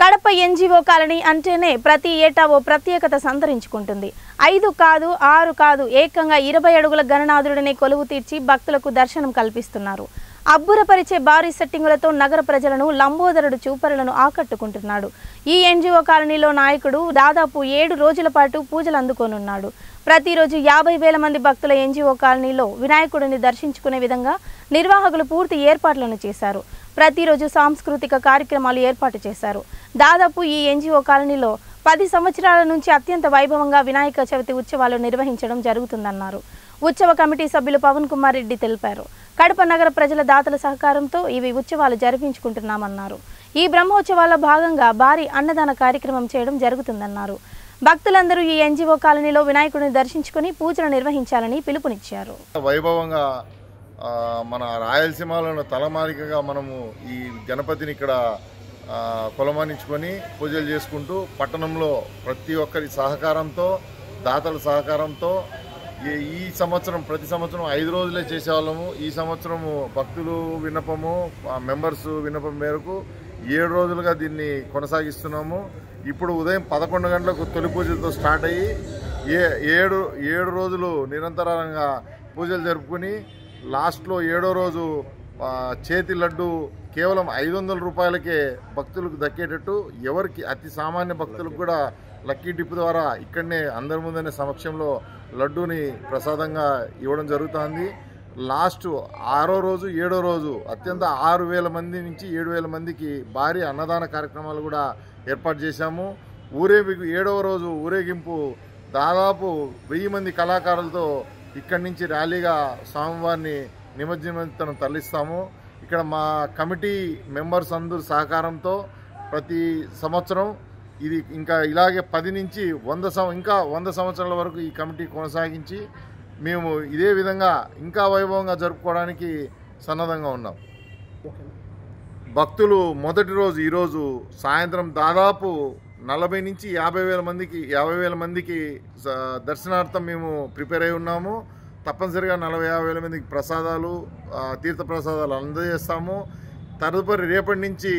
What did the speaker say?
Kadapa NGO colony అంటేనే ప్రతి ఏటా ఓ ప్రత్యేకత సంతరించుకుంటుంది. 5 కాదు 6 కాదు ఏకంగా 20 అడుగుల గణనాథుడిని కొలువు తీర్చి భక్తులకు దర్శనం కల్పిస్తున్నారు. అబ్బురపరిచే భారీ సెట్టింగులతో నగర ప్రజలను లంబోదరుడు చూపరులను ఆకట్టుకుంటున్నాడు. ఈ ఎన్జీఓ కాలనీలో నాయకుడు దాదాపు 7 రోజుల పాటు పూజలు అందుకోనున్నాడు. ప్రతిరోజు 50,000 మంది భక్తుల ఎన్జీఓ కాలనీలో వినాయకుడిని దర్శించుకునే విధంగా నిర్వాహకులు పూర్తి ఏర్పాట్లను చేశారు. ప్రతిరోజు సాంస్కృతిక కార్యక్రమాలు ఏర్పాటు చేశారు. దాదాపు ఈ ఎన్జీఓ కాలనీలో 10 సంవత్సరాల నుంచి అత్యంత వైభవంగా వినాయక చవితి ఉత్సవాలు నిర్వహించడం జరుగుతుందన్నారు. ఉత్సవ కమిటీ సభ్యులు పవన్ కుమార్ రెడ్డి తెలిపారు. కడప నగర ప్రజల దాతల సహకారంతో ఇవి ఉత్సవాలు జరిపించుకుంటున్నామన్నారు. ఈ బ్రహ్మోత్సవాల్లో భాగంగా భారీ అన్నదాన కార్యక్రమం చేయడం జరుగుతుందన్నారు. భక్తులందరూ ఈ ఎన్జీఓ కాలనీలో వినాయకుడిని దర్శించుకుని పూజలు నిర్వహించాలని పిలుపునిచ్చారు. వైభవంగా మన రాయలసీమలో తలమానికగా మనము ఈ గణపతిని ఇక్కడ కొలమానించుకొని పూజలు చేసుకుంటూ పట్టణంలో ప్రతి ఒక్కరి సహకారంతో దాతల సహకారంతో ఈ సంవత్సరం ప్రతి సంవత్సరం 5 రోజులే చేసేవాళ్ళము. ఈ సంవత్సరము భక్తులు విన్నపము మెంబర్స్ విన్నపం మేరకు 7 రోజులుగా దీన్ని కొనసాగిస్తున్నాము. ఇప్పుడు ఉదయం 11 గంటలకు తొలి పూజలతో స్టార్ట్ అయ్యి 7 రోజులు నిరంతరంగా పూజలు జరుపుకుని లాస్ట్లో 7వ రోజు చేతి లడ్డు కేవలం 500 రూపాయలకే భక్తులకు దక్కేటట్టు ఎవరికి అతి సామాన్య భక్తులకు కూడా లక్కీ టిప్ ద్వారా ఇక్కడనే అందరి ముందనే సమక్షంలో లడ్డూని ప్రసాదంగా ఇవ్వడం జరుగుతుంది. లాస్ట్ 6వ రోజు 7వ రోజు అత్యంత 6,000 మంది నుంచి 7,000 మందికి భారీ అన్నదాన కార్యక్రమాలు కూడా ఏర్పాటు చేశాము. 7వ రోజు ఊరేగింపు దాదాపు 1000 మంది కళాకారులతో ఇక్కడి నుంచి ర్యాలీగా స్వామివారిని నిమజ్జనం తరలిస్తాము. ఇక్కడ మా కమిటీ మెంబర్స్ అందరూ సహకారంతో ప్రతి సంవత్సరం ఇది ఇంకా ఇలాగే 10 నుంచి 100 సంవత్సరాల వరకు ఈ కమిటీ కొనసాగించి మేము ఇదే విధంగా ఇంకా వైభవంగా జరుపుకోవడానికి సన్నద్ధంగా ఉన్నాం. భక్తులు మొదటి రోజు ఈరోజు సాయంత్రం దాదాపు 40 నుంచి 50,000 మందికి దర్శనార్థం మేము ప్రిపేర్ అయి ఉన్నాము. తప్పనిసరిగా 40,000-50,000 మందికి ప్రసాదాలు తీర్థ ప్రసాదాలు అందజేస్తాము. తదుపరి రేపటి నుంచి